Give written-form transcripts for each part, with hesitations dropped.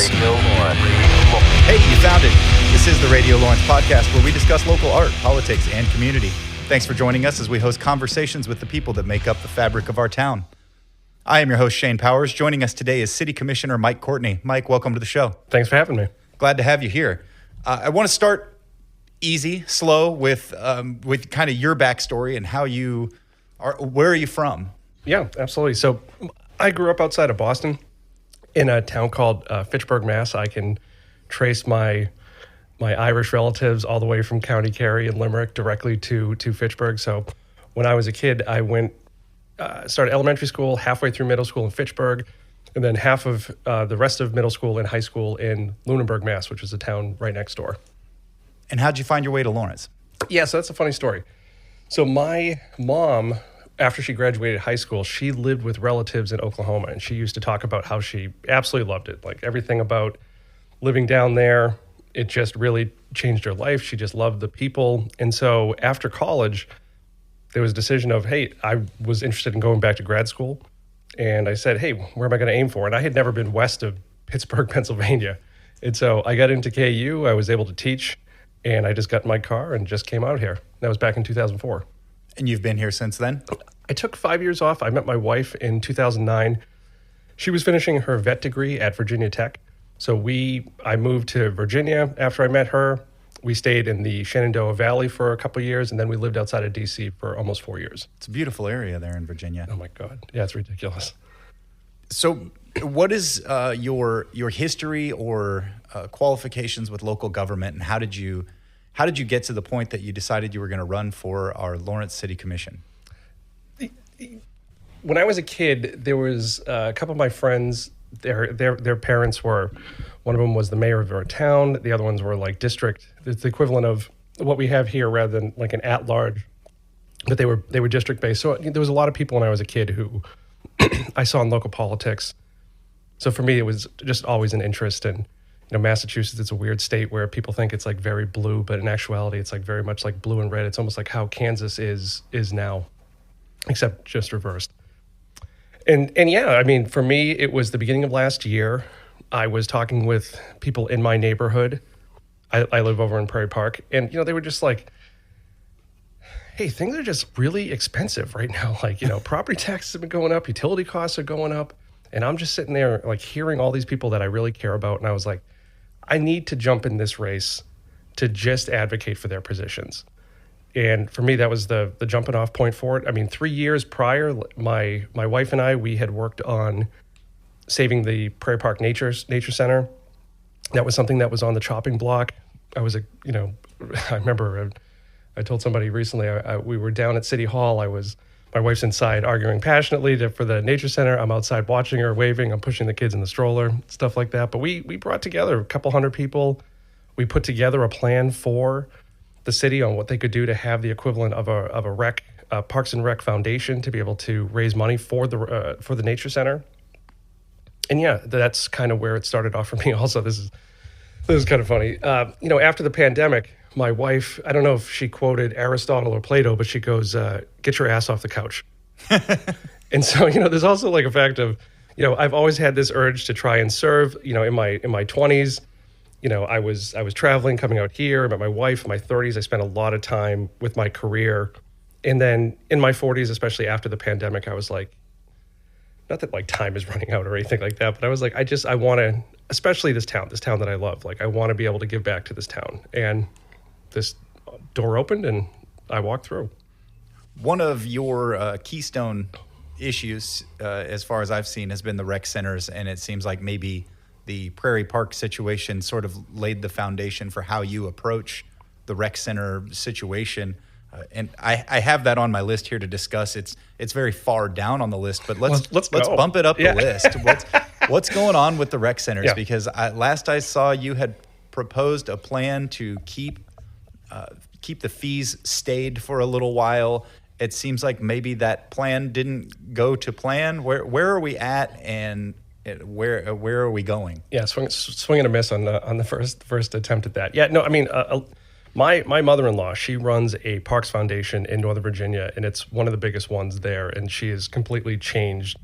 Radio Lawrence. Hey, you found it. This is the Radio Lawrence podcast where we discuss local art, politics, and community. Thanks for joining us as we host conversations with the people that make up the fabric of our town. I am your host, Shane Powers. Joining us today is City Commissioner Mike Courtney. Mike, welcome to the show. Thanks for having me. Glad to have you here. I want to start easy, slow with kind of your backstory and how you are. Where are you from? Yeah, absolutely. So I grew up outside of Boston in a town called Fitchburg, Mass. I can trace my Irish relatives all the way from County Kerry and Limerick directly to Fitchburg. So when I was a kid, I started elementary school, halfway through middle school in Fitchburg, and then half of the rest of middle school and high school in Lunenburg, Mass., which is a town right next door. And how'd you find your way to Lawrence? Yeah, so that's a funny story. So my mom, after she graduated high school, she lived with relatives in Oklahoma, and she used to talk about how she absolutely loved it. Like everything about living down there, it just really changed her life. She just loved the people. And so after college, there was a decision of, hey, I was interested in going back to grad school. And I said, hey, where am I going to aim for? And I had never been west of Pittsburgh, Pennsylvania. And so I got into KU. I was able to teach, and I just got in my car and just came out here. That was back in 2004. And you've been here since then? I took 5 years off. I met my wife in 2009. She was finishing her vet degree at Virginia Tech. So I moved to Virginia after I met her. We stayed in the Shenandoah Valley for a couple of years, and then we lived outside of D.C. for almost 4 years. It's a beautiful area there in Virginia. Oh, my God. Yeah, it's ridiculous. So what is your history or qualifications with local government, and how did you get to the point that you decided you were going to run for our Lawrence City Commission? When I was a kid, there was a couple of my friends, their parents were, one of them was the mayor of our town, the other ones were like district. It's the equivalent of what we have here rather than like an at-large, but they were district-based. So there was a lot of people when I was a kid who I saw in local politics. So for me, it was just always an interest in, Massachusetts is a weird state where people think it's like very blue, but in actuality, it's like very much like blue and red. It's almost like how Kansas is now, except just reversed. And yeah, I mean, for me, it was the beginning of last year. I was talking with people in my neighborhood. I live over in Prairie Park, and they were just like, hey, things are just really expensive right now. Like, property taxes have been going up, utility costs are going up. And I'm just sitting there like hearing all these people that I really care about. And I was like, I need to jump in this race to just advocate for their positions. And for me, that was the jumping off point for it. I mean, 3 years prior, my wife and I, we had worked on saving the Prairie Park Nature Center. That was something that was on the chopping block. I remember I told somebody recently, we were down at City Hall. My wife's inside arguing passionately for the nature center. I'm outside watching her, waving. I'm pushing the kids in the stroller, stuff like that. But we brought together a couple hundred people. We put together a plan for the city on what they could do to have the equivalent of a Parks and Rec foundation to be able to raise money for the nature center. And yeah, that's kind of where it started off for me. Also, this is kind of funny. After the pandemic, my wife, I don't know if she quoted Aristotle or Plato, but she goes, get your ass off the couch. And so, there's also like a fact of, I've always had this urge to try and serve, in my 20s, I was traveling, coming out here, I met my wife. In my 30s, I spent a lot of time with my career. And then in my 40s, especially after the pandemic, I was like, not that like time is running out or anything like that, but I was like, I want to, especially this town that I love, like I want to be able to give back to this town. And this door opened and I walked through. One of your keystone issues, as far as I've seen, has been the rec centers. And it seems like maybe the Prairie Park situation sort of laid the foundation for how you approach the rec center situation. And I have that on my list here to discuss. It's very far down on the list, but let's bump it up the list. What's going on with the rec centers? Yeah. Because last I saw, you had proposed a plan to keep the fees stayed for a little while. It seems like maybe that plan didn't go to plan. Where are we at, and where are we going? Yeah, swing and a miss on the first attempt at that. Yeah, no, I mean, my mother-in-law, she runs a Parks Foundation in Northern Virginia, and it's one of the biggest ones there, and she has completely changed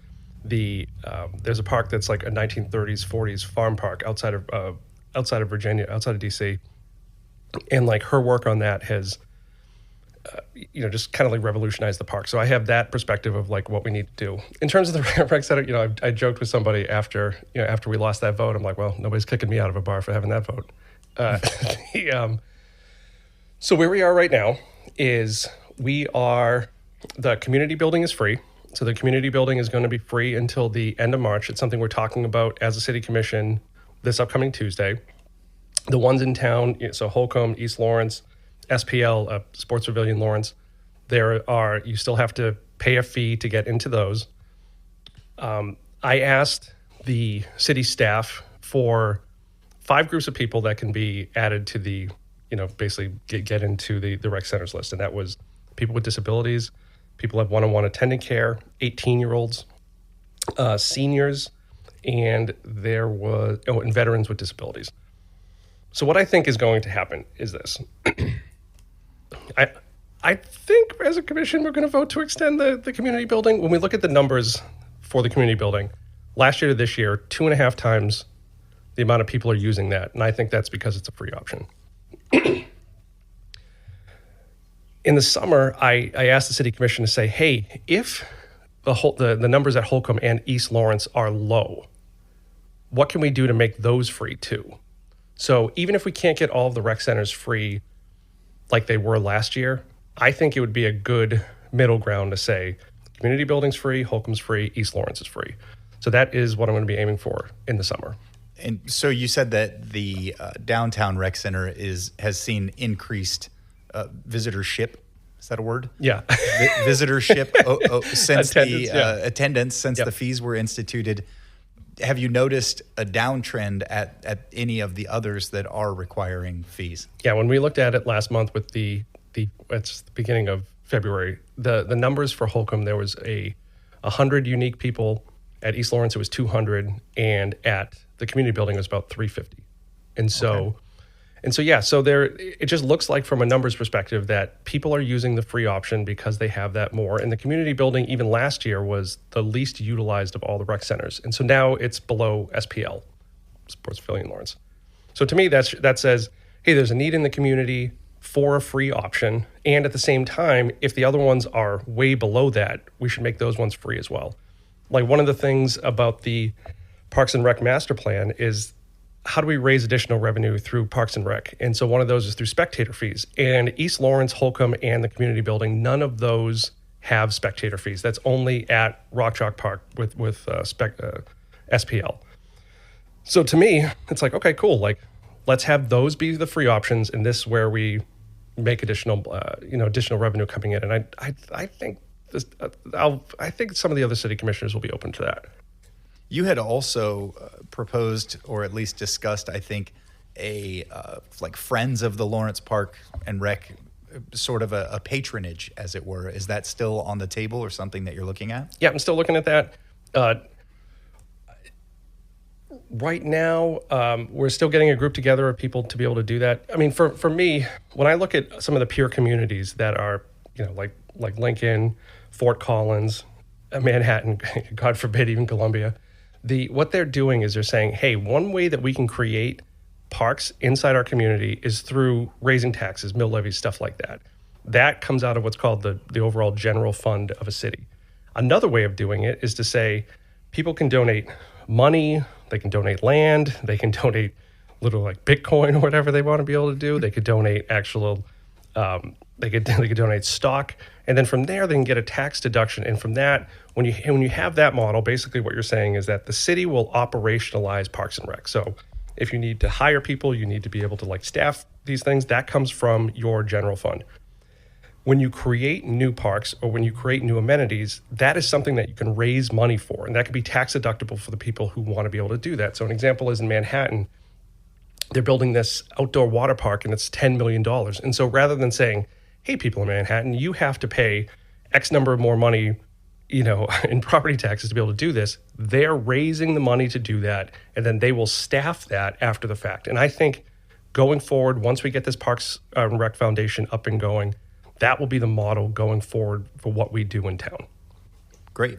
there's a park that's like a 1930s, 40s farm park outside of Virginia, outside of DC, and like her work on that has, just kind of like revolutionized the park. So I have that perspective of like what we need to do in terms of the rec center. I joked with somebody after we lost that vote. I'm like, well, nobody's kicking me out of a bar for having that vote. So where we are right now is the community building is free. So the community building is going to be free until the end of March. It's something we're talking about as a city commission this upcoming Tuesday. The ones in town, so Holcomb, East Lawrence, SPL, Sports Pavilion Lawrence, you still have to pay a fee to get into those. I asked the city staff for 5 groups of people that can be added to the, basically get into the rec centers list. And that was people with disabilities, people who have one-on-one attendant care, 18-year-olds, seniors, and and veterans with disabilities. So what I think is going to happen is this. I think as a commission, we're going to vote to extend the community building. When we look at the numbers for the community building, last year to this year, 2.5 times the amount of people are using that. And I think that's because it's a free option. In the summer, I asked the city commission to say, hey, if the numbers at Holcomb and East Lawrence are low, what can we do to make those free too? So even if we can't get all of the rec centers free like they were last year, I think it would be a good middle ground to say community building's free, Holcomb's free, East Lawrence is free. So that is what I'm going to be aiming for in the summer. And so you said that the downtown rec center has seen increased visitorship. Is that a word? Yeah. Visitorship since attendance, attendance since Yep. the fees were instituted. Have you noticed a downtrend at any of the others that are requiring fees? Yeah, when we looked at it last month with it's the beginning of February, the numbers for Holcomb, there was 100 unique people. At East Lawrence, it was 200, and at the community building, it was about 350. And so, so there, it just looks like from a numbers perspective that people are using the free option because they have that more. And the community building, even last year, was the least utilized of all the rec centers. And so now it's below SPL, Sports Pavilion Lawrence. So to me, that says, hey, there's a need in the community for a free option. And at the same time, if the other ones are way below that, we should make those ones free as well. Like one of the things about the Parks and Rec master plan is how do we raise additional revenue through Parks and Rec? And so one of those is through spectator fees. And East Lawrence, Holcomb, and the community building, none of those have spectator fees. That's only at Rock Chalk Park with SPL. So to me, it's like, okay, cool. Like, let's have those be the free options, and this is where we make additional revenue coming in. And I think I think some of the other city commissioners will be open to that. You had also proposed, or at least discussed, I think, like Friends of the Lawrence Park and Rec, sort of a patronage, as it were. Is that still on the table or something that you're looking at? Yeah, I'm still looking at that. Right now, we're still getting a group together of people to be able to do that. I mean, for me, when I look at some of the peer communities that are, like Lincoln, Fort Collins, Manhattan, God forbid, even Columbia, what they're doing is they're saying, hey, one way that we can create parks inside our community is through raising taxes, mill levies, stuff like that. That comes out of what's called the overall general fund of a city. Another way of doing it is to say people can donate money, they can donate land, they can donate little like Bitcoin or whatever they want to be able to do. They could donate actual, they could donate stock, and then from there they can get a tax deduction. And from that, when you have that model, basically what you're saying is that the city will operationalize Parks and Rec. So if you need to hire people, you need to be able to like staff these things. That comes from your general fund. When you create new parks or when you create new amenities, that is something that you can raise money for, and that can be tax deductible for the people who want to be able to do that. So an example is in Manhattan, they're building this outdoor water park and it's $10 million. And so rather than saying, hey, people in Manhattan, you have to pay X number of more money, in property taxes to be able to do this, they're raising the money to do that, and then they will staff that after the fact. And I think going forward, once we get this Parks and Rec Foundation up and going, that will be the model going forward for what we do in town. Great.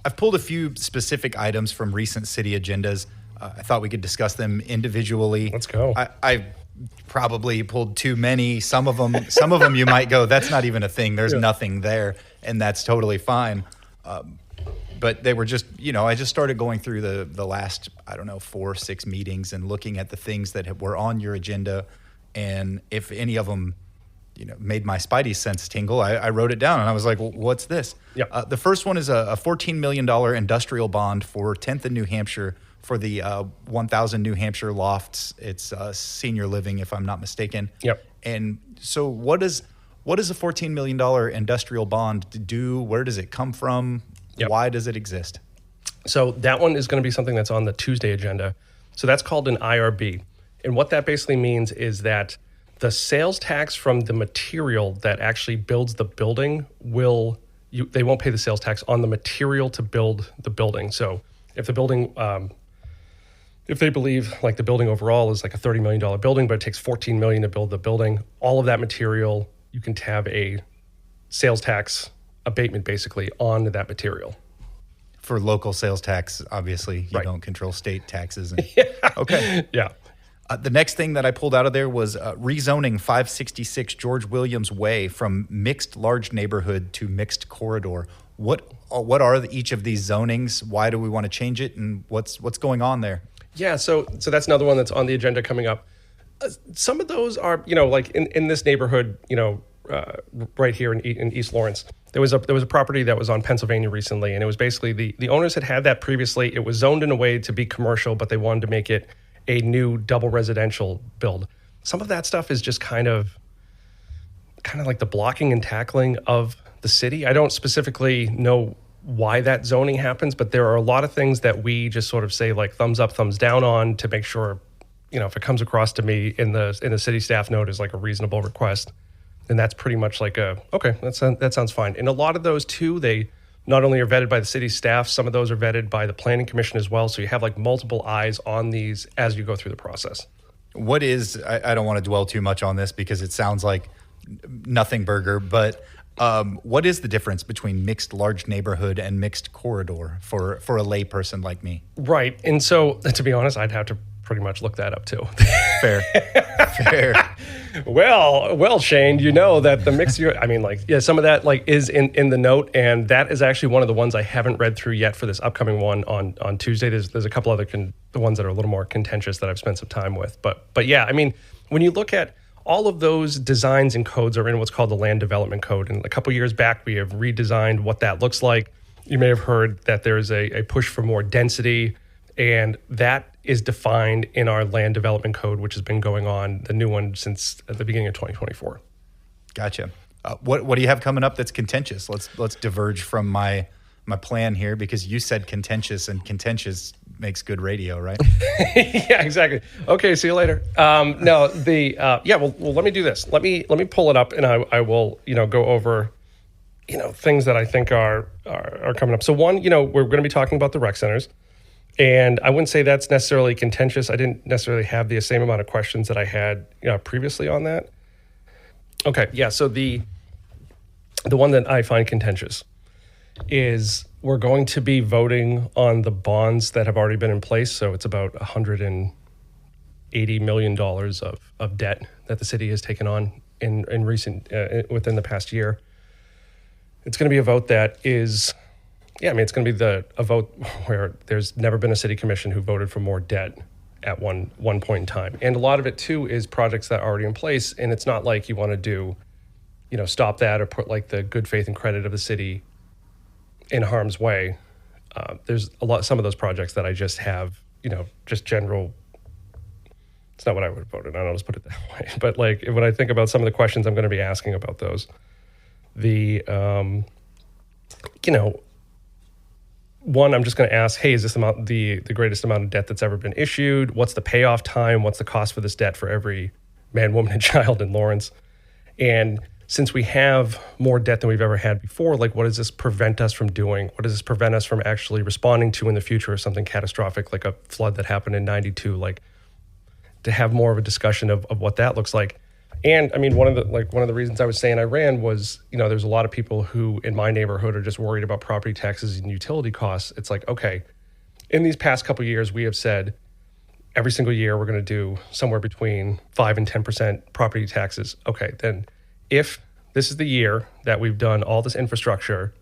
I've pulled a few specific items from recent city agendas. I thought we could discuss them individually. Let's go. I probably pulled too many. Some of them you might go, that's not even a thing. There's nothing there, and that's totally fine. But they were just, I just started going through the last, 4 or 6 meetings and looking at the things that were on your agenda. And if any of them, made my spidey sense tingle, I wrote it down and I was like, well, what's this? Yep. The first one is a $14 million industrial bond for 10th and New Hampshire for the 1,000 New Hampshire lofts. It's senior living, if I'm not mistaken. Yep. And so what does a $14 million industrial bond do? Where does it come from? Yep. Why does it exist? So that one is going to be something that's on the Tuesday agenda. So that's called an IRB. And what that basically means is that the sales tax from the material that actually builds the building they won't pay the sales tax on the material to build the building. So if the building, if they believe like the building overall is like a $30 million building, but it takes $14 million to build the building, all of that material, you can have a sales tax abatement basically on that material. For local sales tax, obviously, you Right. don't control state taxes. Yeah. Okay. Yeah. The next thing that I pulled out of there was rezoning 566 George Williams Way from mixed large neighborhood to mixed corridor. What are each of these zonings? Why do we want to change it? And what's going on there? Yeah, so that's another one that's on the agenda coming up. Some of those are, like in this neighborhood, right here in East Lawrence, there was a property that was on Pennsylvania recently, and it was basically the owners had that previously. It was zoned in a way to be commercial, but they wanted to make it a new double residential build. Some of that stuff is just kind of like the blocking and tackling of the city. I don't specifically know why that zoning happens, but there are a lot of things that we just sort of say like thumbs up, thumbs down on to make sure, if it comes across to me in the city staff note as like a reasonable request, then that's pretty much like okay, that sounds fine. And a lot of those too, they not only are vetted by the city staff, some of those are vetted by the planning commission as well. So you have like multiple eyes on these as you go through the process. What is, I don't want to dwell too much on this because it sounds like nothing burger, but what is the difference between mixed large neighborhood and mixed corridor for a lay person like me? Right. And so to be honest, I'd have to pretty much look that up too. Fair. Well, Shane, that the mixed, some of that like is in the note, and that is actually one of the ones I haven't read through yet for this upcoming one on Tuesday. There's a couple other the ones that are a little more contentious that I've spent some time with, but yeah, when you look at all of those designs and codes are in what's called the Land Development Code, and a couple years back we have redesigned what that looks like. You may have heard that there's a push for more density, and that is defined in our Land Development Code, which has been going on, the new one, since at the beginning of 2024. Gotcha. What do you have coming up that's contentious? Let's diverge from my plan here, because you said contentious, and contentious makes good radio, right? Yeah, exactly. Okay, see you later. Well, let me do this. Let me pull it up, and I will go over things that I think are coming up. So one, we're going to be talking about the rec centers. And I wouldn't say that's necessarily contentious. I didn't necessarily have the same amount of questions that I had previously on that. Okay, yeah, so the one that I find contentious is we're going to be voting on the bonds that have already been in place. So it's about $180 million of debt that the city has taken on in recent within the past year. It's going to be a vote that is... Yeah, it's going to be a vote where there's never been a city commission who voted for more debt at one point in time. And a lot of it, too, is projects that are already in place. And it's not like you want to do, stop that or put like the good faith and credit of the city in harm's way. There's some of those projects that I just have, just general. It's not what I would have voted on. I'll just put it that way. But like when I think about some of the questions I'm going to be asking about those, one, I'm just going to ask, hey, is this the greatest amount of debt that's ever been issued? What's the payoff time? What's the cost for this debt for every man, woman, and child in Lawrence? And since we have more debt than we've ever had before, like what does this prevent us from doing? What does this prevent us from actually responding to in the future, or something catastrophic like a flood that happened in 92? Like to have more of a discussion of what that looks like. And I mean, one of the reasons I was saying I ran was, there's a lot of people who in my neighborhood are just worried about property taxes and utility costs. It's like, okay, in these past couple of years, we have said every single year we're going to do somewhere between 5 and 10% property taxes. Okay, then if this is the year that we've done all this infrastructure,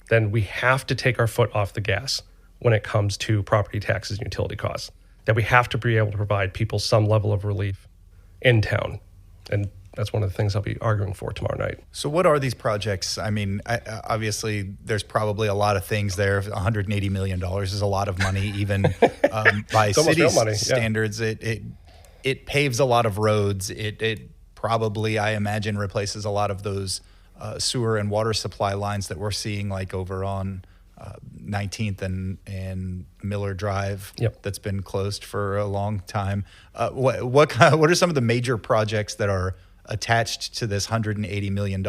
then we have to take our foot off the gas when it comes to property taxes and utility costs. That we have to be able to provide people some level of relief in town. And that's one of the things I'll be arguing for tomorrow night. So what are these projects? I mean, obviously, there's probably a lot of things there. $180 million is a lot of money, even by city standards. Yeah. It paves a lot of roads. It probably, I imagine, replaces a lot of those sewer and water supply lines that we're seeing, like over on 19th and Miller Drive. Yep. That's been closed for a long time. What are some of the major projects that are attached to this $180 million?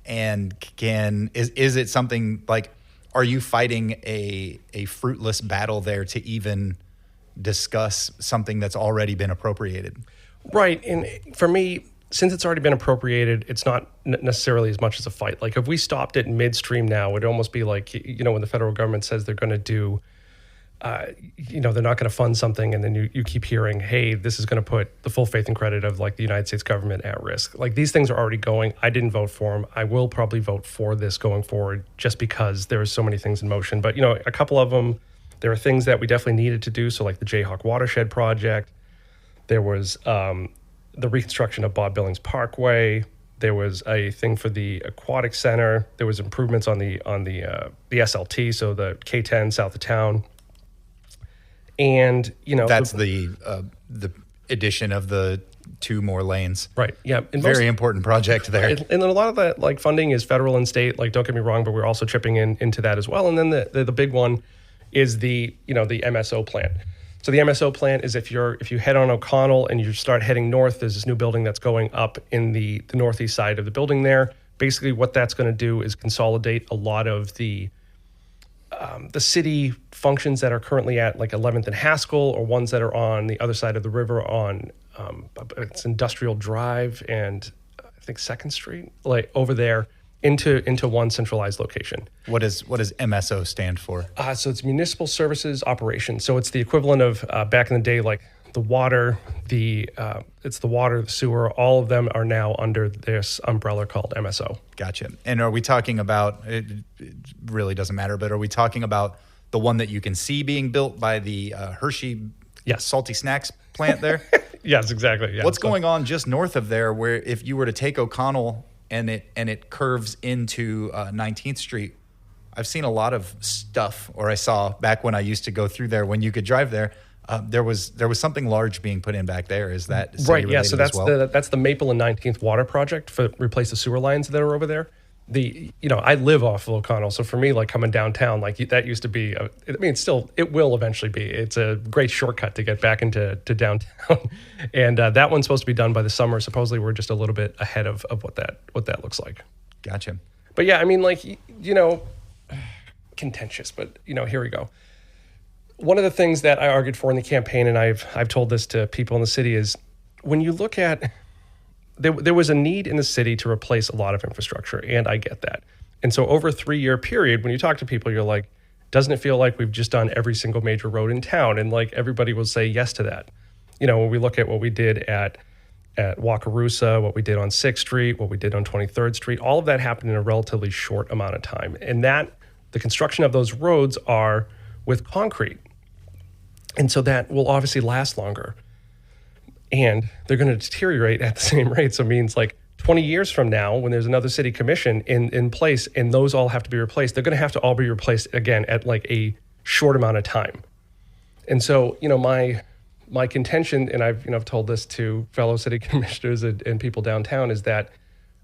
And is it something like, are you fighting a fruitless battle there to even discuss something that's already been appropriated? Right. And for me, since it's already been appropriated, it's not necessarily as much as a fight. Like if we stopped it midstream now, it'd almost be like, when the federal government says they're going to do, they're not going to fund something, and then you keep hearing, hey, this is going to put the full faith and credit of like the United States government at risk. Like these things are already going. I didn't vote for them. I will probably vote for this going forward just because there are so many things in motion. But, a couple of them, there are things that we definitely needed to do. So like the Jayhawk Watershed Project, there was the reconstruction of Bob Billings Parkway. There was a thing for the Aquatic Center. There was improvements on the SLT, so the K10 south of town. And that's the addition of the 2 more lanes. Right. Yeah. And very important project there. And then a lot of that like funding is federal and state. Like don't get me wrong, but we're also chipping into that as well. And then the big one is the MSO plant. So the MSO plant is if you head on O'Connell and you start heading north, there's this new building that's going up in the northeast side of the building there. Basically, what that's going to do is consolidate a lot of the city functions that are currently at like 11th and Haskell, or ones that are on the other side of the river on it's Industrial Drive and I think 2nd Street, like over there, into one centralized location. What does MSO stand for? So it's Municipal Services Operations. So it's the equivalent of back in the day, like the water, the sewer. All of them are now under this umbrella called MSO. Gotcha. And are we talking about? It really doesn't matter, but are we talking about the one that you can see being built by the Hershey salty snacks plant there? Yes, exactly. Yeah. What's going on just north of there, where if you were to take O'Connell and it curves into 19th Street. I've seen a lot of stuff, or I saw back when I used to go through there when you could drive there. There was something large being put in back there. Is that right? Yeah. So that's the Maple and 19th Water Project for replace the sewer lines that are over there. I live off of O'Connell, so for me, like coming downtown, like that used to be. It will eventually be. It's a great shortcut to get back into downtown, and that one's supposed to be done by the summer. Supposedly, we're just a little bit ahead of what that looks like. Gotcha. But yeah, contentious, but here we go. One of the things that I argued for in the campaign, and I've told this to people in the city, is when you look at. There was a need in the city to replace a lot of infrastructure, and I get that. And so over a 3-year period, when you talk to people, you're like, doesn't it feel like we've just done every single major road in town? And like everybody will say yes to that. When we look at what we did at Wakarusa, what we did on 6th Street, what we did on 23rd Street, all of that happened in a relatively short amount of time. And the construction of those roads are with concrete. And so that will obviously last longer. And they're going to deteriorate at the same rate. So it means like 20 years from now, when there's another city commission in place and those all have to be replaced, they're going to have to all be replaced again at like a short amount of time. And so, my contention, and I've told this to fellow city commissioners and people downtown, is that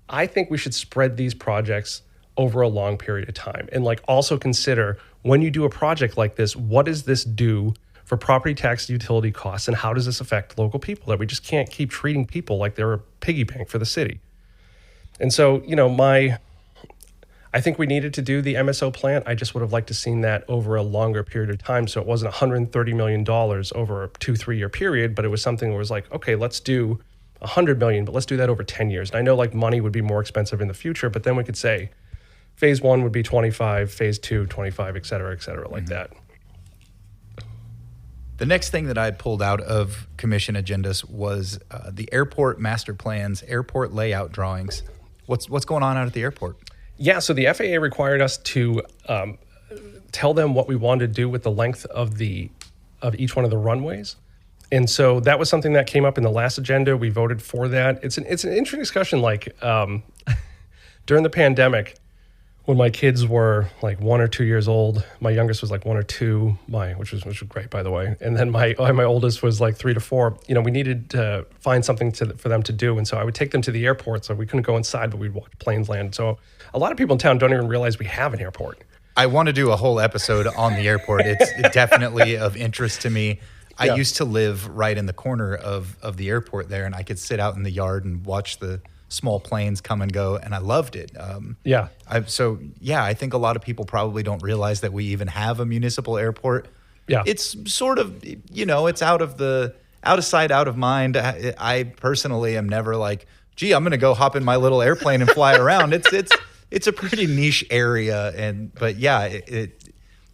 I think we should spread these projects over a long period of time. And like also consider, when you do a project like this, what does this do for property tax utility costs, and how does this affect local people? That we just can't keep treating people like they're a piggy bank for the city. And so, I think we needed to do the MSO plant. I just would have liked to seen that over a longer period of time. So it wasn't $130 million over a 2-3 year period, but it was something that was like, okay, let's do $100 million, but let's do that over 10 years. And I know like money would be more expensive in the future, but then we could say phase 1 would be 25, phase 2, 25, et cetera, like that. The next thing that I had pulled out of commission agendas was the airport master plans, airport layout drawings. What's going on out at the airport? Yeah, so the FAA required us to tell them what we wanted to do with the length of each one of the runways. And so that was something that came up in the last agenda. We voted for that. It's an interesting discussion. Like during the pandemic, when my kids were like 1 or 2 years old, my youngest was like 1 or 2, which was great, by the way. And then my oldest was like 3 to 4. You know, we needed to find something for them to do. And so I would take them to the airport. So we couldn't go inside, but we'd watch planes land. So a lot of people in town don't even realize we have an airport. I want to do a whole episode on the airport. It's definitely of interest to me. I used to live right in the corner of the airport there, and I could sit out in the yard and watch the small planes come and go, and I loved it. I think a lot of people probably don't realize that we even have a municipal airport. Yeah, it's sort of, it's out of sight, out of mind. I personally am never like, gee, I'm going to go hop in my little airplane and fly around. It's a pretty niche area, but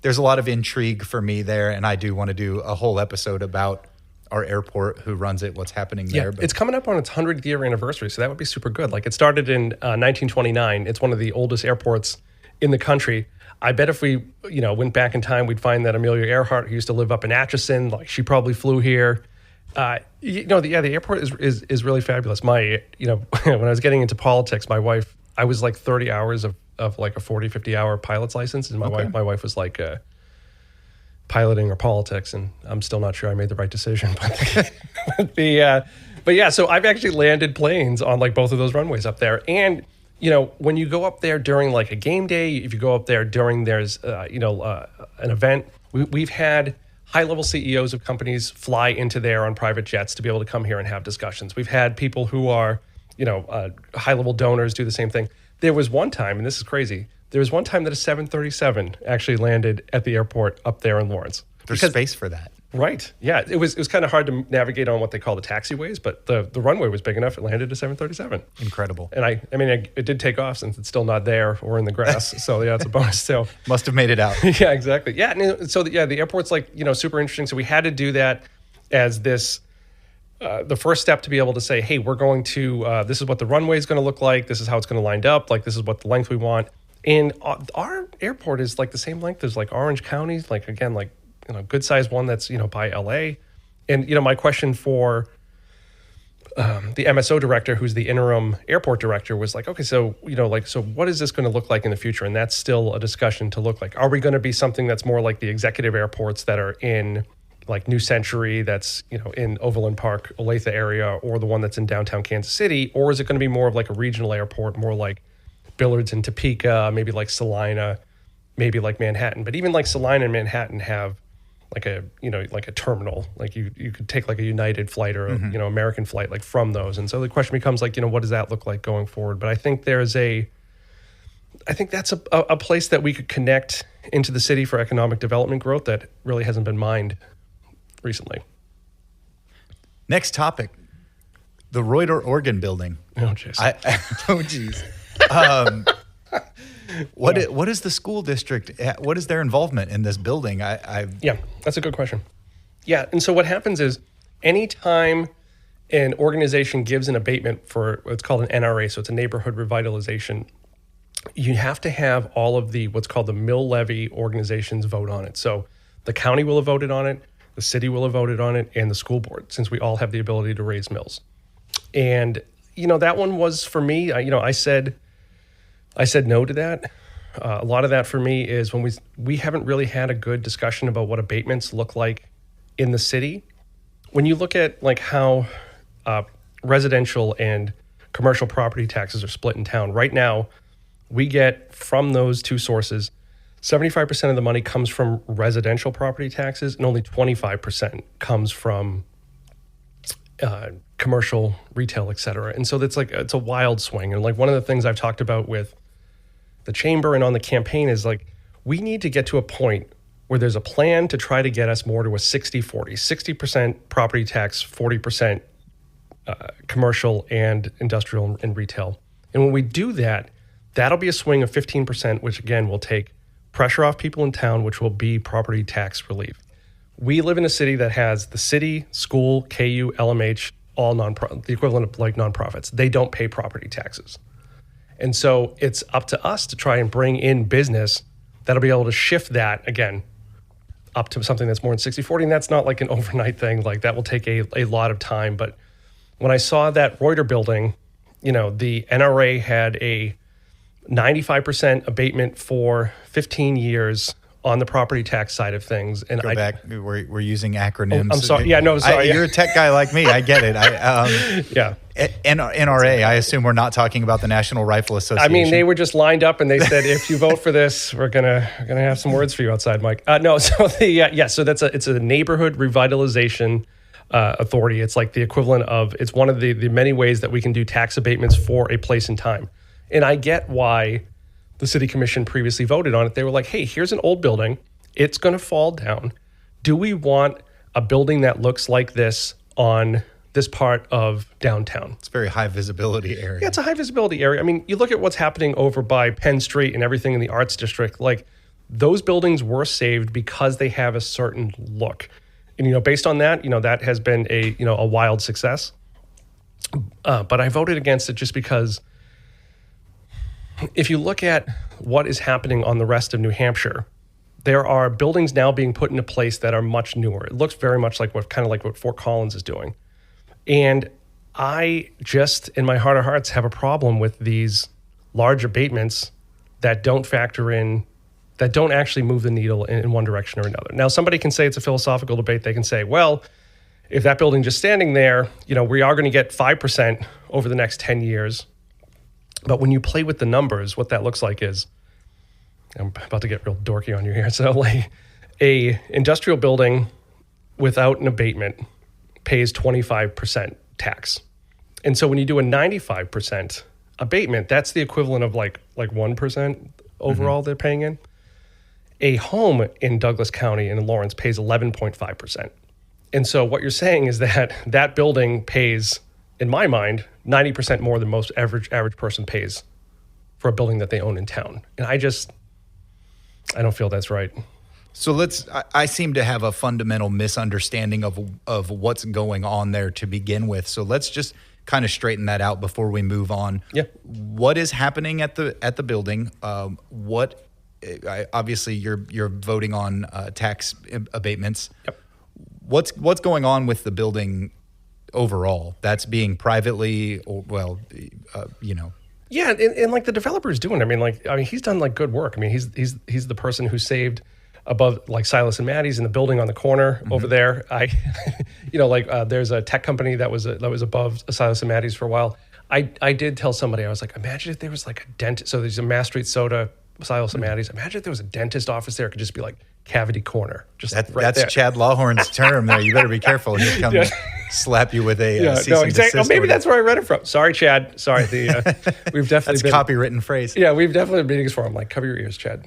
there's a lot of intrigue for me there, and I do want to do a whole episode about our airport, who runs it, what's happening there. But it's coming up on its 100th year anniversary, so that would be super good. Like, it started in 1929. It's one of the oldest airports in the country. I bet if we, went back in time, we'd find that Amelia Earhart, who used to live up in Atchison, like she probably flew here. The airport is really fabulous. When I was getting into politics, my wife, I was like 30 hours of like a 40, 50 hour pilot's license. And my wife was like piloting or politics. And I'm still not sure I made the right decision. But so I've actually landed planes on like both of those runways up there. And, when you go up there during like a game day, if you go up there during there's, an event, we've had high level CEOs of companies fly into there on private jets to be able to come here and have discussions. We've had people who are, high level donors do the same thing. There was one time, and this is crazy, there was one time that a 737 actually landed at the airport up there in Lawrence. There's space for that. Right. Yeah. It was kind of hard to navigate on what they call the taxiways, but the runway was big enough. It landed a 737. Incredible. And it did take off since it's still not there or in the grass. So yeah, it's a bonus. So must have made it out. Yeah, exactly. Yeah. And so the airport's like, super interesting. So we had to do that as this, the first step to be able to say, hey, we're going to, this is what the runway is going to look like. This is how it's going to line up. Like, this is what the length we want. And our airport is like the same length as like Orange County, like, again, like, good sized one that's, by LA. And, my question for the MSO director, who's the interim airport director, was like, okay, so, so what is this going to look like in the future? And that's still a discussion to look like. Are we going to be something that's more like the executive airports that are in like New Century, that's, in Overland Park, Olathe area, or the one that's in downtown Kansas City? Or is it going to be more of like a regional airport, more like Billards and Topeka, maybe like Salina, maybe like Manhattan? But even like Salina and Manhattan have like a, like a terminal, like you could take like a United flight or, American flight, like from those. And so the question becomes like, what does that look like going forward? But I think that's a place that we could connect into the city for economic development growth that really hasn't been mined recently. Next topic, the Reuter Organ Building. Oh, jeez. What is the school district? What is their involvement in this building? Yeah, that's a good question. Yeah, and so what happens is anytime an organization gives an abatement for what's called an NRA, so it's a neighborhood revitalization, you have to have all of the what's called the mill levy organizations vote on it. So the county will have voted on it, the city will have voted on it, and the school board, since we all have the ability to raise mills. And, that one was for me, I said no to that. A lot of that for me is when we haven't really had a good discussion about what abatements look like in the city. When you look at like how residential and commercial property taxes are split in town, right now we get from those two sources, 75% of the money comes from residential property taxes and only 25% comes from commercial, retail, et cetera. And so it's a wild swing. And like one of the things I've talked about with the chamber and on the campaign is like, we need to get to a point where there's a plan to try to get us more to a 60-40, 60% property tax, 40% commercial and industrial and retail. And when we do that, that'll be a swing of 15%, which again will take pressure off people in town, which will be property tax relief. We live in a city that has the city, school, KU, LMH, all the equivalent of like nonprofits. They don't pay property taxes. And so it's up to us to try and bring in business that'll be able to shift that again up to something that's more than 60-40. And that's not like an overnight thing. Like that will take a lot of time. But when I saw that Reuter building, the NRA had a 95% abatement for 15 years on the property tax side of things. And Go back. We're using acronyms. I'm sorry. Yeah, no, sorry. You're a tech guy like me. I get it. Yeah. NRA, I assume we're not talking about the National Rifle Association. I mean, they were just lined up and they said, if you vote for this, we're gonna have some words for you outside, Mike. No, so so it's a neighborhood revitalization authority. It's like the equivalent of, it's one of the many ways that we can do tax abatements for a place and time. And I get why the city commission previously voted on it. They were like, hey, here's an old building. It's going to fall down. Do we want a building that looks like this on this part of downtown? It's a very high visibility area. Yeah, it's a high visibility area. I mean, you look at what's happening over by Penn Street and everything in the Arts District, like those buildings were saved because they have a certain look. And, based on that, that has been a wild success. But I voted against it just because if you look at what is happening on the rest of New Hampshire, there are buildings now being put into place that are much newer. It looks very much like what Fort Collins is doing. And I just, in my heart of hearts, have a problem with these large abatements that don't factor in, that don't actually move the needle in one direction or another. Now, somebody can say it's a philosophical debate. They can say, well, if that building just standing there, we are going to get 5% over the next 10 years. But when you play with the numbers, what that looks like is, I'm about to get real dorky on you here. So like a industrial building without an abatement pays 25% tax. And so when you do a 95% abatement, that's the equivalent of like 1% overall they're paying in. A home in Douglas County and in Lawrence pays 11.5%. And so what you're saying is that building pays, in my mind, 90% more than most average person pays for a building that they own in town. And I don't feel that's right. So I seem to have a fundamental misunderstanding of what's going on there to begin with. So let's just kind of straighten that out before we move on. Yeah. What is happening at the building? Obviously you're voting on tax abatements. Yep. What's going on with the building overall? That's being privately, Yeah, and like the developer's doing. I mean, he's done like good work. I mean, he's the person who saved above like Silas and Maddie's in the building on the corner over there. There's a tech company that was above Silas and Maddie's for a while. I did tell somebody, I was like, imagine if there was like a dentist. So there's a Mass Street Soda, Silas and Maddie's. Imagine if there was a dentist office there. It could just be like Cavity Corner. That's there. Chad Lawhorn's term there. You better be careful. He'll come slap you with a cease and desist maybe order. that's where I read it from. Sorry, Chad. Sorry. We've definitely that's a copywritten phrase. Yeah, we've definitely had meetings for him. Like, cover your ears, Chad.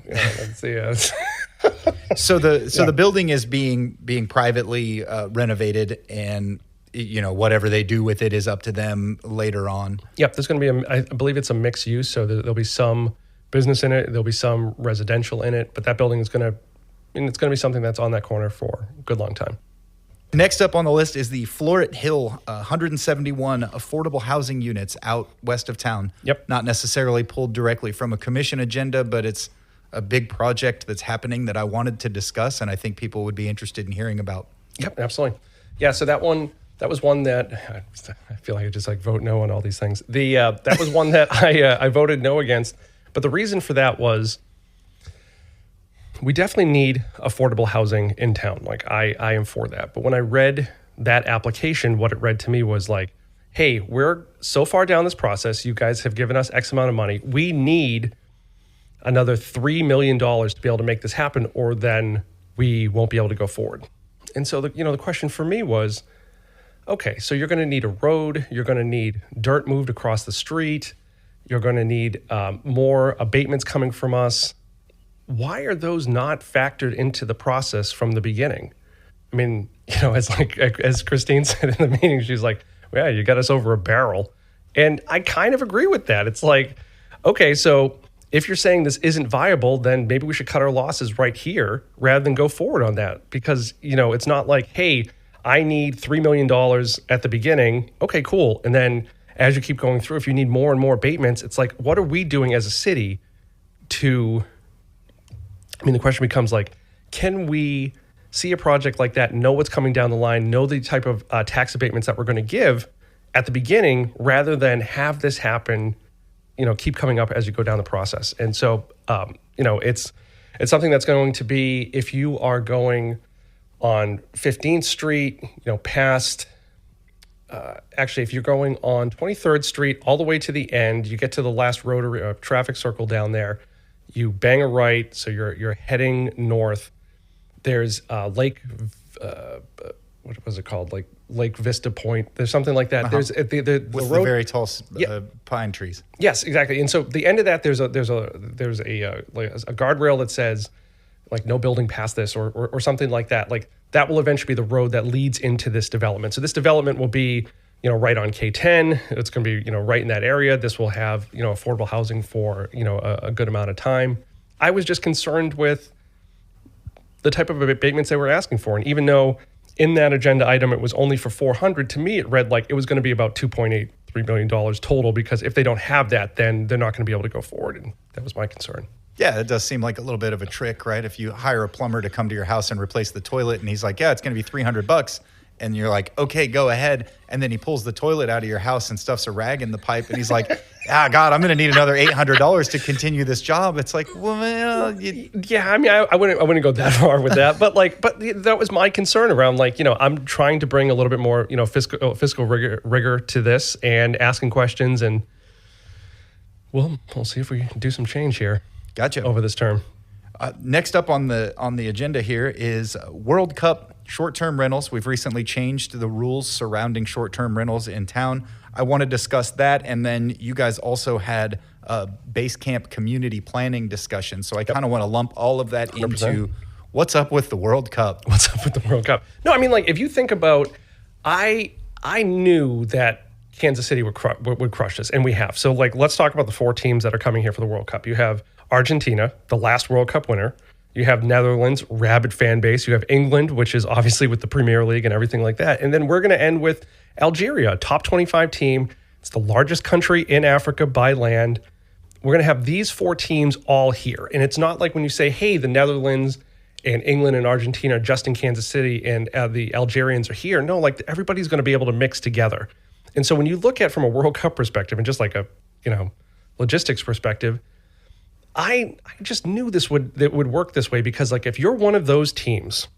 So the building is being privately renovated, and whatever they do with it is up to them later on. Yep, there's going to be I believe it's a mixed use, so there'll be some business in it, there'll be some residential in it, but that building is going to be something that's on that corner for a good long time. Next up on the list is the Floret Hill 171 affordable housing units out west of town. Yep. Not necessarily pulled directly from a commission agenda, but it's a big project that's happening that I wanted to discuss, and I think people would be interested in hearing about. Yep, absolutely. Yeah, so that was one that I feel like I just like vote no on all these things. That was one that I voted no against, but the reason for that was we definitely need affordable housing in town. Like I am for that. But when I read that application, what it read to me was like, hey, we're so far down this process. You guys have given us X amount of money. We need another $3 million to be able to make this happen, or then we won't be able to go forward. And so the question for me was, okay, so you're going to need a road. You're going to need dirt moved across the street. You're going to need more abatements coming from us. Why are those not factored into the process from the beginning? I mean, as Christine said in the meeting, she's like, yeah, you got us over a barrel. And I kind of agree with that. It's like, okay, so if you're saying this isn't viable, then maybe we should cut our losses right here rather than go forward on that. Because, it's not like, hey, I need $3 million at the beginning. Okay, cool. And then as you keep going through, if you need more and more abatements, it's like, what are we doing as a city the question becomes like, can we see a project like that, know what's coming down the line, know the type of tax abatements that we're going to give at the beginning rather than have this happen, keep coming up as you go down the process. And so, it's something that's going to be, if you are going on 15th Street, past, actually, if you're going on 23rd Street all the way to the end, you get to the last rotary traffic circle down there, you bang a right, so you're heading north. There's Lake, what was it called? Like Lake Vista Point. There's something like that. There's with the the road, very tall pine trees. Yes, exactly. And so the end of that, there's a guardrail that says like no building past this or something like that. Like that will eventually be the road that leads into this development. So this development will be, right on K10. It's going to be, right in that area. This will have, affordable housing for, a good amount of time. I was just concerned with the type of abatements they were asking for. And even though in that agenda item, it was only for 400, to me, it read like it was going to be about $2.83 million total, because if they don't have that, then they're not going to be able to go forward. And that was my concern. Yeah, it does seem like a little bit of a trick, right? If you hire a plumber to come to your house and replace the toilet, and he's like, yeah, it's going to be $300. And you're like, okay, go ahead. And then he pulls the toilet out of your house and stuffs a rag in the pipe. And he's like, God, I'm going to need another $800 to continue this job. It's like, well, yeah, I mean, I wouldn't go that far with that. But that was my concern around, I'm trying to bring a little bit more, fiscal rigor to this and asking questions. And we'll see if we can do some change here. Gotcha. Over this term. Next up on the agenda here is World Cup short-term rentals. We've recently changed the rules surrounding short-term rentals in town. I want to discuss that, and then you guys also had a base camp community planning discussion. So I kind of want to lump all of that 100%. Into what's up with the World Cup. What's up with the World Cup? No, I mean, if you think about, I knew that Kansas City would crush this, and we have. So let's talk about the 4 teams that are coming here for the World Cup. You have Argentina, the last World Cup winner. You have Netherlands, rabid fan base. You have England, which is obviously with the Premier League and everything like that. And then we're going to end with Algeria, a top 25 team. It's the largest country in Africa by land. We're going to have these 4 teams all here. And it's not like when you say, hey, the Netherlands and England and Argentina are just in Kansas City and the Algerians are here. No, everybody's going to be able to mix together. And so when you look at from a World Cup perspective and just like a, logistics perspective, I just knew that would work this way, because if you're one of those teams,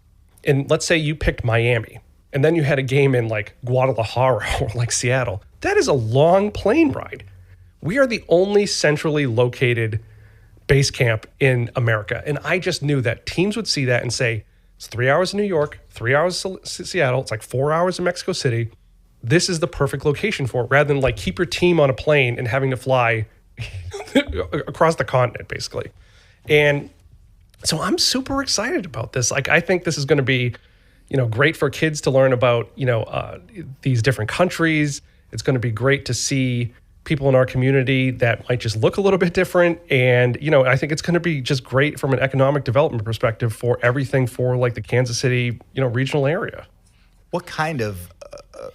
and let's say you picked Miami, and then you had a game in Guadalajara or Seattle, that is a long plane ride. We are the only centrally located base camp in America. And I just knew that teams would see that and say, it's 3 hours in New York, 3 hours in Seattle, it's 4 hours in Mexico City. This is the perfect location for it, rather than keep your team on a plane and having to fly across the continent, basically. And so I'm super excited about this. I think this is going to be, great for kids to learn about, these different countries. It's going to be great to see people in our community that might just look a little bit different. And, I think it's going to be just great from an economic development perspective for everything for the Kansas City, regional area. What kind of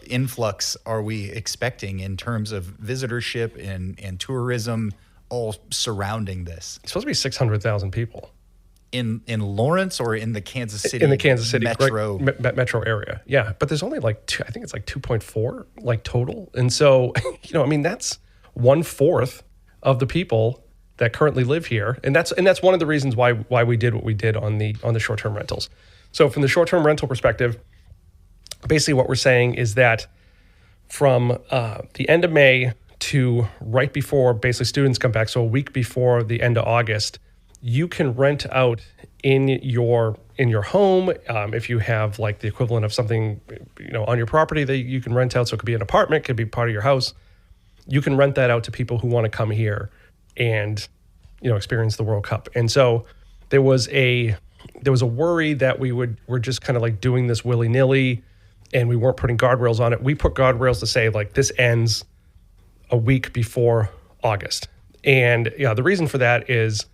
influx are we expecting in terms of visitorship and tourism all surrounding this? It's supposed to be 600,000 people. In Lawrence or in the Kansas City? In the Kansas City metro metro area. Yeah, but there's only 2, I think it's 2.4 total. And so, that's 1/4 of the people that currently live here. And that's one of the reasons why we did what we did on the short-term rentals. So from the short-term rental perspective, basically what we're saying is that from the end of May to right before basically students come back, so a week before the end of August, you can rent out in your home. If you have the equivalent of something, on your property that you can rent out. So it could be an apartment, could be part of your house. You can rent that out to people who want to come here and, experience the World Cup. And so there was a worry that we're just kind of doing this willy-nilly and we weren't putting guardrails on it. We put guardrails to say like this ends a week before August. And the reason for that is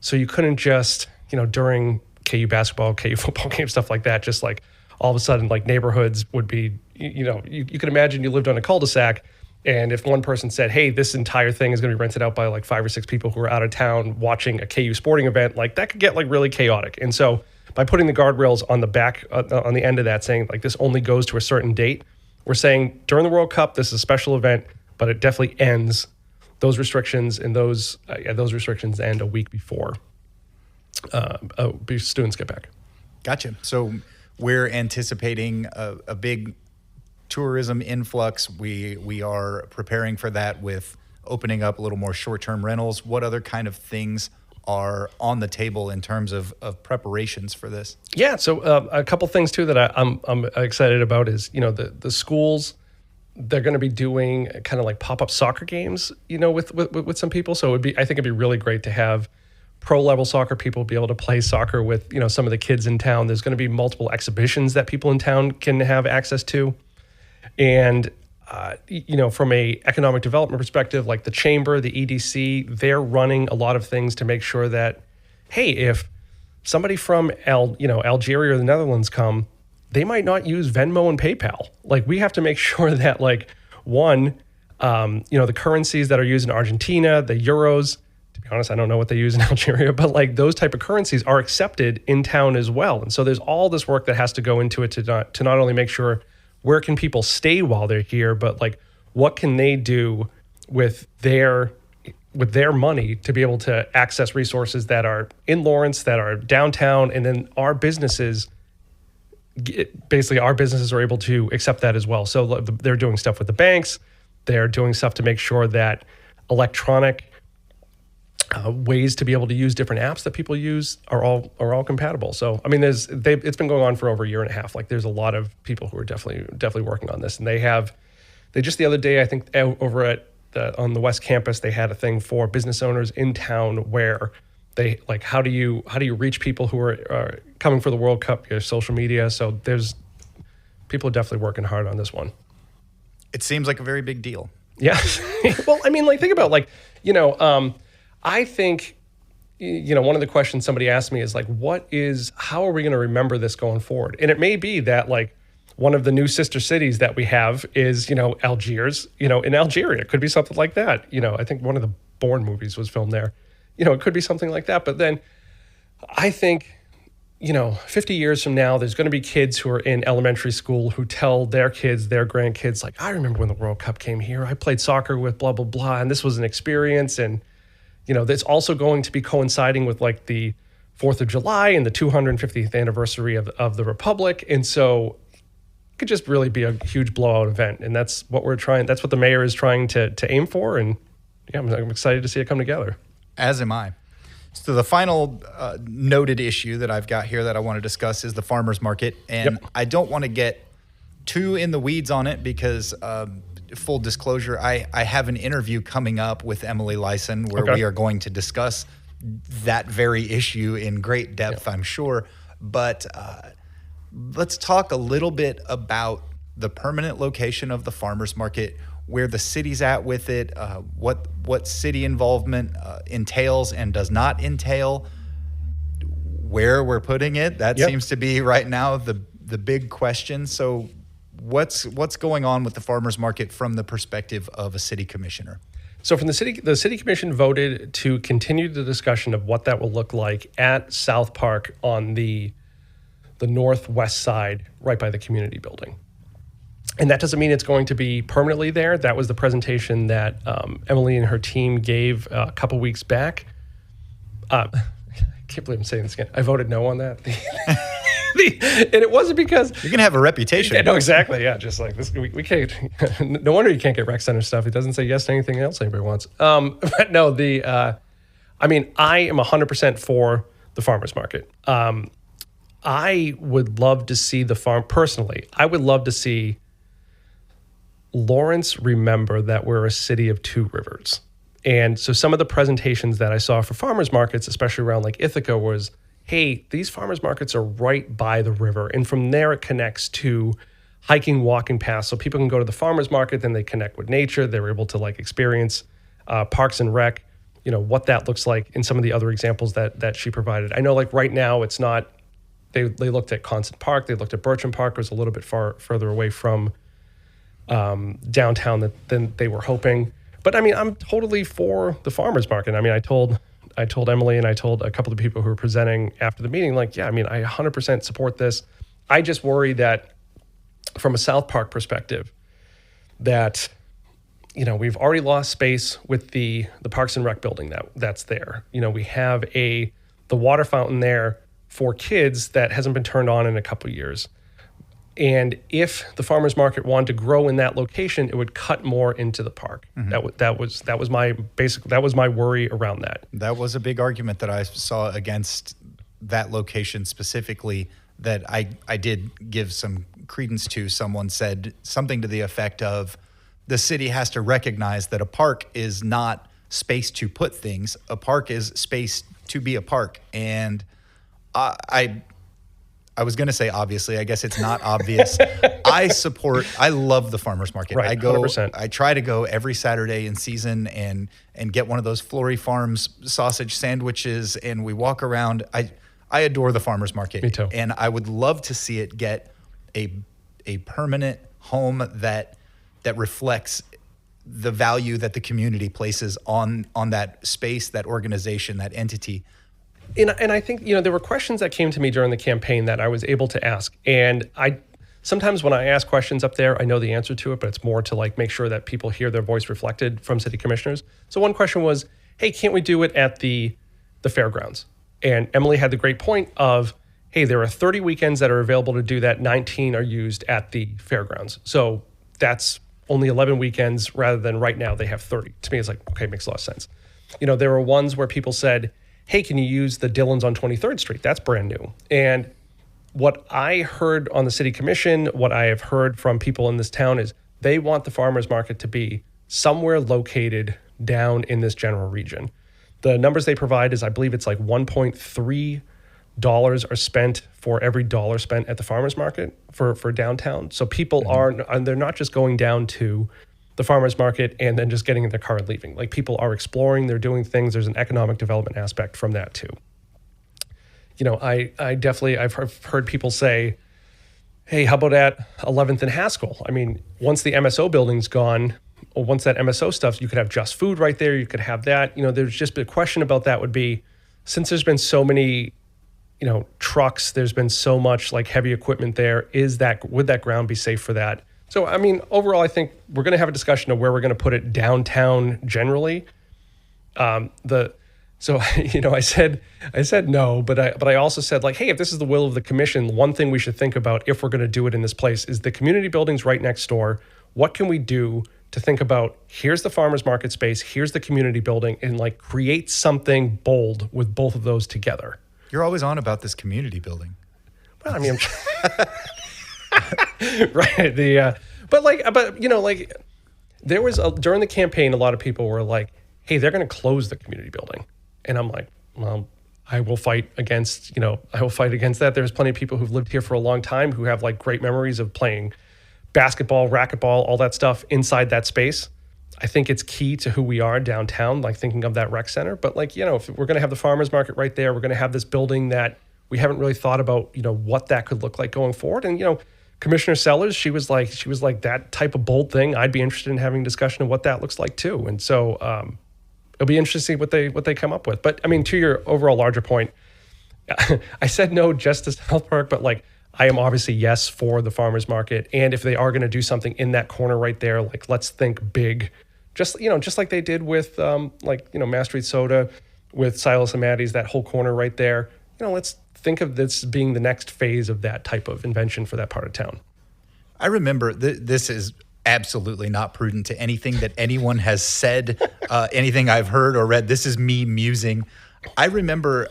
so you couldn't just, during KU basketball, KU football games, stuff like that, just like all of a sudden like neighborhoods would be, you could imagine you lived on a cul-de-sac, and if one person said, hey, this entire thing is going to be rented out by like 5 or 6 people who are out of town watching a KU sporting event, like that could get like really chaotic. And so by putting the guardrails on the back, on the end of that, saying like this only goes to a certain date, we're saying during the World Cup, this is a special event, but it definitely ends those restrictions, and those restrictions end a week before students get back. Gotcha. So we're anticipating a big tourism influx. We are preparing for that with opening up a little more short-term rentals. What other kind of things are on the table in terms of preparations for this? Yeah, so a couple things too that I'm excited about is the schools. They're going to be doing kind of like pop-up soccer games, with some people. So I think it'd be really great to have pro-level soccer people be able to play soccer with, some of the kids in town. There's going to be multiple exhibitions that people in town can have access to. And, from a economic development perspective, like the chamber, the EDC, they're running a lot of things to make sure that, hey, if somebody from Algeria or the Netherlands come, they might not use Venmo and PayPal. Like we have to make sure that like the currencies that are used in Argentina, the euros, to be honest, I don't know what they use in Algeria, but like those type of currencies are accepted in town as well. And so there's all this work that has to go into it to not only make sure where can people stay while they're here, but like what can they do with their money to be able to access resources that are in Lawrence, that are downtown, and then our businesses are able to accept that as well. So they're doing stuff with the banks. They're doing stuff to make sure that electronic ways to be able to use different apps that people use are all compatible. So I mean, it's been going on for over a year and a half. Like there's a lot of people who are definitely working on this, and they just the other day, I think over at on the West Campus, they had a thing for business owners in town where they like how do you reach people who are coming for the World Cup, your social media. So there's people are definitely working hard on this one. It seems like a very big deal. Yeah. Well, I mean, like think about I think, one of the questions somebody asked me is like, how are we going to remember this going forward? And it may be that like one of the new sister cities that we have is, Algiers, in Algeria. It could be something like that. I think one of the Bourne movies was filmed there. It could be something like that. But then I think, 50 years from now, there's going to be kids who are in elementary school who tell their kids, their grandkids, like, I remember when the World Cup came here. I played soccer with blah, blah, blah. And this was an experience. And, that's also going to be coinciding with like the 4th of July and the 250th anniversary of the Republic. And so it could just really be a huge blowout event. And that's what the mayor is trying to aim for. And yeah, I'm excited to see it come together. As am I. So the final noted issue that I've got here that I want to discuss is the farmers market. And I don't want to get too in the weeds on it because full disclosure, I have an interview coming up with Emily Lyson where we are going to discuss that very issue in great depth, I'm sure. But let's talk a little bit about the permanent location of the farmers market, where the city's at with it, what city involvement entails and does not entail, where we're putting it. That seems to be right now the big question. So what's going on with the farmers market from the perspective of a city commissioner? So from the city commission voted to continue the discussion of what that will look like at South Park on the northwest side, right by the community building. And that doesn't mean it's going to be permanently there. That was the presentation that Emily and her team gave a couple weeks back. I can't believe I'm saying this again. I voted no on that. And it wasn't because you're gonna have a reputation. Yeah, no, exactly. Yeah, just like this, we can't. No wonder you can't get rec center stuff. It doesn't say yes to anything else anybody wants. But no, I mean, I am 100% for the farmers market. I would love to see the farm personally. I would love to see Lawrence remember that we're a city of two rivers. And so some of the presentations that I saw for farmers markets, especially around like Ithaca, was, hey, these farmers markets are right by the river. And from there, it connects to hiking, walking paths, so people can go to the farmers market, then they connect with nature. They're able to like experience parks and rec, what that looks like in some of the other examples that she provided. I know like right now it's not, they looked at Constant Park, they looked at Bertram Park, it was a little bit further away from downtown than they were hoping. But I mean, I'm totally for the farmers market. I mean, I told Emily and I told a couple of people who were presenting after the meeting, like, yeah, I mean, I 100% support this. I just worry that from a South Park perspective, that, we've already lost space with the Parks and Rec building that's there. We have the water fountain there for kids that hasn't been turned on in a couple of years. And if the farmers market wanted to grow in that location, it would cut more into the park. Mm-hmm. That was my worry around that. That was a big argument that I saw against that location specifically, that I did give some credence to. Someone said something to the effect of, the city has to recognize that a park is not space to put things. A park is space to be a park. And I was going to say, obviously, I guess it's not obvious. I love the farmers market. Right, 100%. I try to go every Saturday in season and get one of those Flory Farms sausage sandwiches, and we walk around. I adore the farmers market. Me too. And I would love to see it get a permanent home that reflects the value that the community places on that space, that organization, that entity. And I think, there were questions that came to me during the campaign that I was able to ask. And sometimes when I ask questions up there, I know the answer to it, but it's more to like make sure that people hear their voice reflected from city commissioners. So one question was, hey, can't we do it at the fairgrounds? And Emily had the great point of, hey, there are 30 weekends that are available to do that. 19 are used at the fairgrounds. So that's only 11 weekends rather than right now they have 30. To me, it's like, okay, makes a lot of sense. There were ones where people said, hey, can you use the Dillons on 23rd Street? That's brand new. And what I heard on the city commission, what I have heard from people in this town is they want the farmers market to be somewhere located down in this general region. The numbers they provide is, I believe it's like $1.3 are spent for every dollar spent at the farmers market for downtown. So people they're not just going down to the farmers market and then just getting in their car and leaving. Like, people are exploring, they're doing things. There's an economic development aspect from that too. I've heard people say, hey, how about at 11th and Haskell? I mean, once the MSO building's gone, or once that MSO stuff, you could have Just Food right there. You could have that. There's just a question about that would be, since there's been so many, trucks, there's been so much like heavy equipment there, would that ground be safe for that? So, I mean, overall, I think we're going to have a discussion of where we're going to put it downtown generally. I said no, but I also said, like, hey, if this is the will of the commission, one thing we should think about if we're going to do it in this place is the community building's right next door. What can we do to think about, here's the farmers market space, here's the community building, and like create something bold with both of those together. You're always on about this community building. Well, I mean, right. There was during the campaign, a lot of people were like, hey, they're going to close the community building. And I'm like, well, I will fight against that. There's plenty of people who've lived here for a long time who have like great memories of playing basketball, racquetball, all that stuff inside that space. I think it's key to who we are downtown, like thinking of that rec center. But like, if we're going to have the farmers market right there, we're going to have this building that we haven't really thought about, what that could look like going forward. And, Commissioner Sellers, she was like that type of bold thing. I'd be interested in having a discussion of what that looks like too. And so it'll be interesting what they come up with. But I mean, to your overall larger point, I said no just to South Park, but like, I am obviously yes for the farmers market. And if they are going to do something in that corner right there, like, let's think big, just like they did with Mass Street Soda, with Silas and Maddie's, that whole corner right there. Let's think of this being the next phase of that type of invention for that part of town. I remember this is absolutely not prudent to anything that anyone has said, anything I've heard or read. This is me musing. I remember,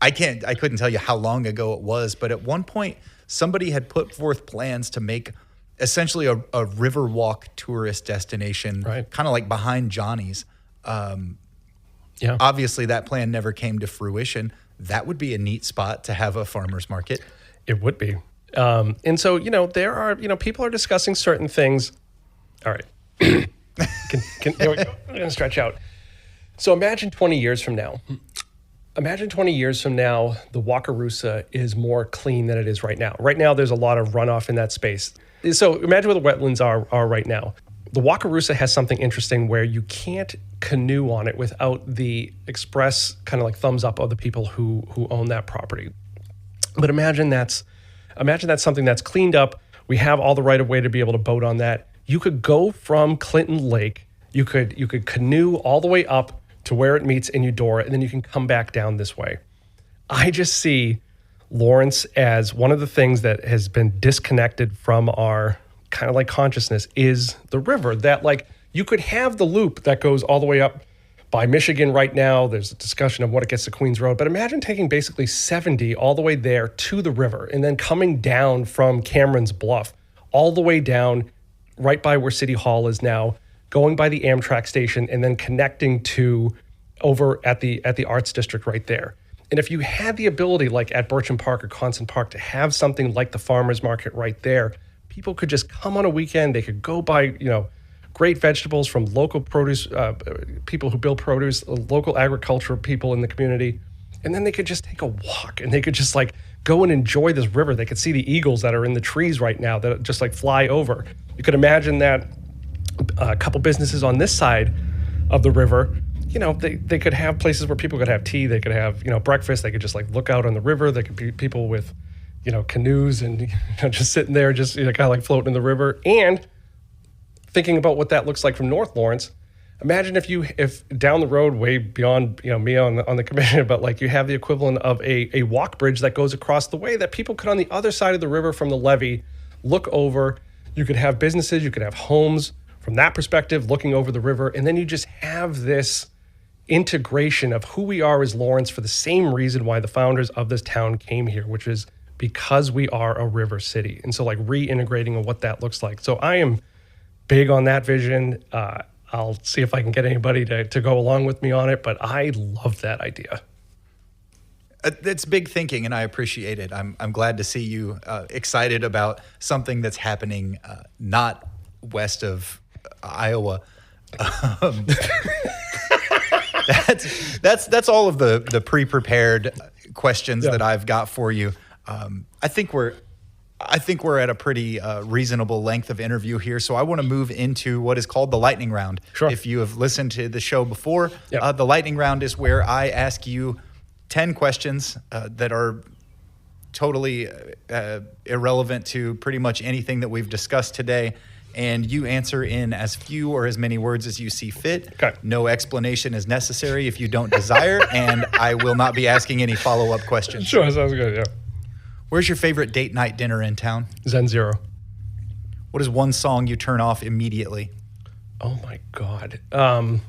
I couldn't tell you how long ago it was, but at one point somebody had put forth plans to make essentially a Riverwalk tourist destination, right, kind of like behind Johnny's. Yeah. Obviously that plan never came to fruition. That would be a neat spot to have a farmer's market. It would be. And so, there are, people are discussing certain things. All right. Here we go. I'm going to stretch out. So imagine 20 years from now. Imagine 20 years from now, the Wakarusa is more clean than it is right now. Right now, there's a lot of runoff in that space. So imagine where the wetlands are right now. The Wakarusa has something interesting where you can't canoe on it without the express kind of like thumbs up of the people who own that property. But imagine that's something that's cleaned up. We have all the right of way to be able to boat on that. You could go from Clinton Lake. You could canoe all the way up to where it meets in Eudora, and then you can come back down this way. I just see Lawrence as one of the things that has been disconnected from our kind of like consciousness is the river. That like you could have the loop that goes all the way up by Michigan right now. There's a discussion of what it gets to Queens Road, but imagine taking basically 70 all the way there to the river and then coming down from Cameron's Bluff all the way down right by where City Hall is now, going by the Amtrak station and then connecting to over at the Arts District right there. And if you had the ability, like at Bircham Park or Constant Park, to have something like the farmer's market right there, people could just come on a weekend. They could go buy, great vegetables from local produce, people who build produce, local agriculture people in the community. And then they could just take a walk and they could just like go and enjoy this river. They could see the eagles that are in the trees right now that just like fly over. You could imagine that a couple businesses on this side of the river, they could have places where people could have tea. They could have, breakfast. They could just like look out on the river. They could be people with, canoes and just sitting there, just kind of like floating in the river. And thinking about what that looks like from North Lawrence, imagine if down the road, way beyond me on the commission, but like you have the equivalent of a walk bridge that goes across the way that people could on the other side of the river from the levee look over. You could have businesses, you could have homes from that perspective looking over the river, and then you just have this integration of who we are as Lawrence for the same reason why the founders of this town came here, which is because we are a river city. And so like reintegrating of what that looks like. So I am big on that vision. I'll see if I can get anybody to go along with me on it, but I love that idea. It's big thinking, and I appreciate it. I'm glad to see you excited about something that's happening not west of Iowa. That's all of the pre-prepared questions that I've got for you. I think we're at a pretty reasonable length of interview here, so I want to move into what is called the lightning round. Sure. If you have listened to the show before, the lightning round is where I ask you 10 questions that are totally irrelevant to pretty much anything that we've discussed today, and you answer in as few or as many words as you see fit. Okay. No explanation is necessary if you don't desire, and I will not be asking any follow-up questions. Sure, sounds good, yeah. Where's your favorite date night dinner in town? Zen Zero. What is one song you turn off immediately? Oh my God. I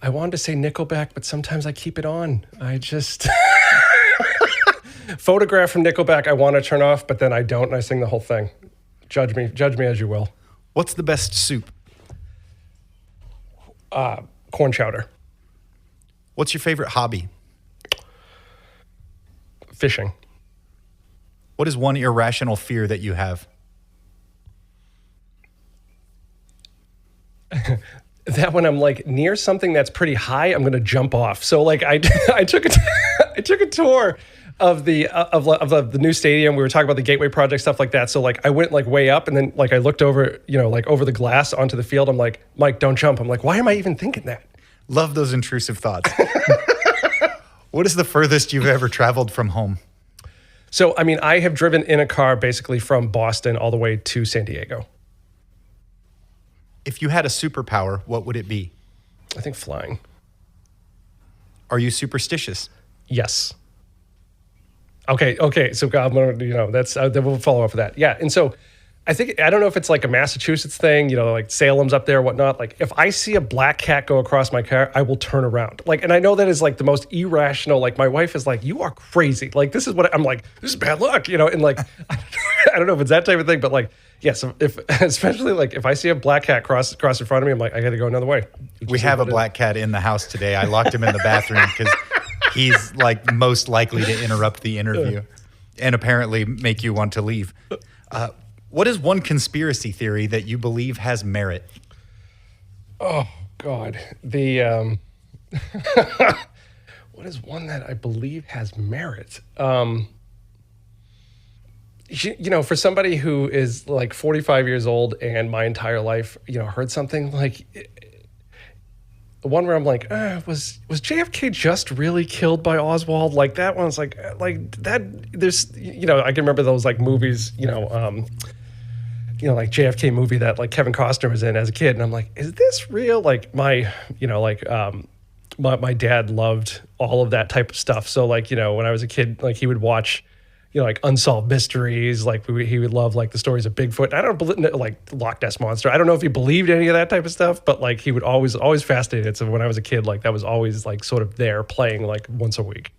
wanted to say Nickelback, but sometimes I keep it on. I just Photograph from Nickelback I want to turn off, but then I don't, and I sing the whole thing. Judge me as you will. What's the best soup? Corn chowder. What's your favorite hobby? Fishing. What is one irrational fear that you have? That when I'm like near something that's pretty high, I'm going to jump off. So like I took a tour of the new stadium. We were talking about the Gateway Project, stuff like that. So like I went like way up, and then like I looked over, like over the glass onto the field. I'm like, Mike, don't jump. I'm like, why am I even thinking that? Love those intrusive thoughts. What is the furthest you've ever traveled from home? So, I mean, I have driven in a car basically from Boston all the way to San Diego. If you had a superpower, what would it be? I think flying. Are you superstitious? Yes. Okay. So I'm gonna, that's then we'll follow up with that. Yeah, and so I don't know if it's like a Massachusetts thing, like Salem's up there, whatnot. Like if I see a black cat go across my car, I will turn around. Like, and I know that is like the most irrational. Like my wife is like, "You are crazy." Like this is what I'm like. This is bad luck, and like I don't know if it's that type of thing, but like yes, especially like if I see a black cat cross in front of me, I'm like, I got to go another way. We have a black cat in the house today. I locked him in the bathroom because he's like most likely to interrupt the interview. and apparently make you want to leave. What is one conspiracy theory that you believe has merit? Oh God, what is one that I believe has merit? For somebody who is like 45 years old and my entire life, heard something like one where I'm like, was JFK just really killed by Oswald? Like that one's like that. There's, I can remember those like movies, like JFK movie that like Kevin Costner was in as a kid, and I'm like, is this real? Like my dad loved all of that type of stuff. So like, when I was a kid, like he would watch, like Unsolved Mysteries. Like he would love like the stories of Bigfoot. I don't believe like Loch Ness Monster. I don't know if he believed any of that type of stuff, but like he would always fascinated. So when I was a kid, like that was always like sort of there playing like once a week.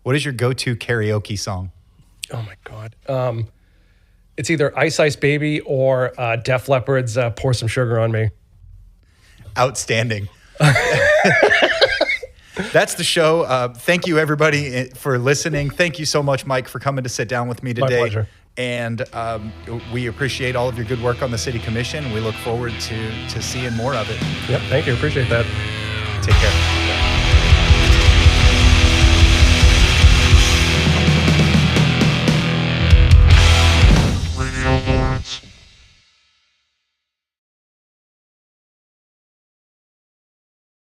What is your go-to karaoke song? Oh my God. It's either Ice Ice Baby or Def Leppard's Pour Some Sugar on Me. Outstanding. That's the show. Thank you, everybody, for listening. Thank you so much, Mike, for coming to sit down with me today. My pleasure. And we appreciate all of your good work on the City Commission. We look forward to seeing more of it. Yep, thank you. Appreciate that. Take care.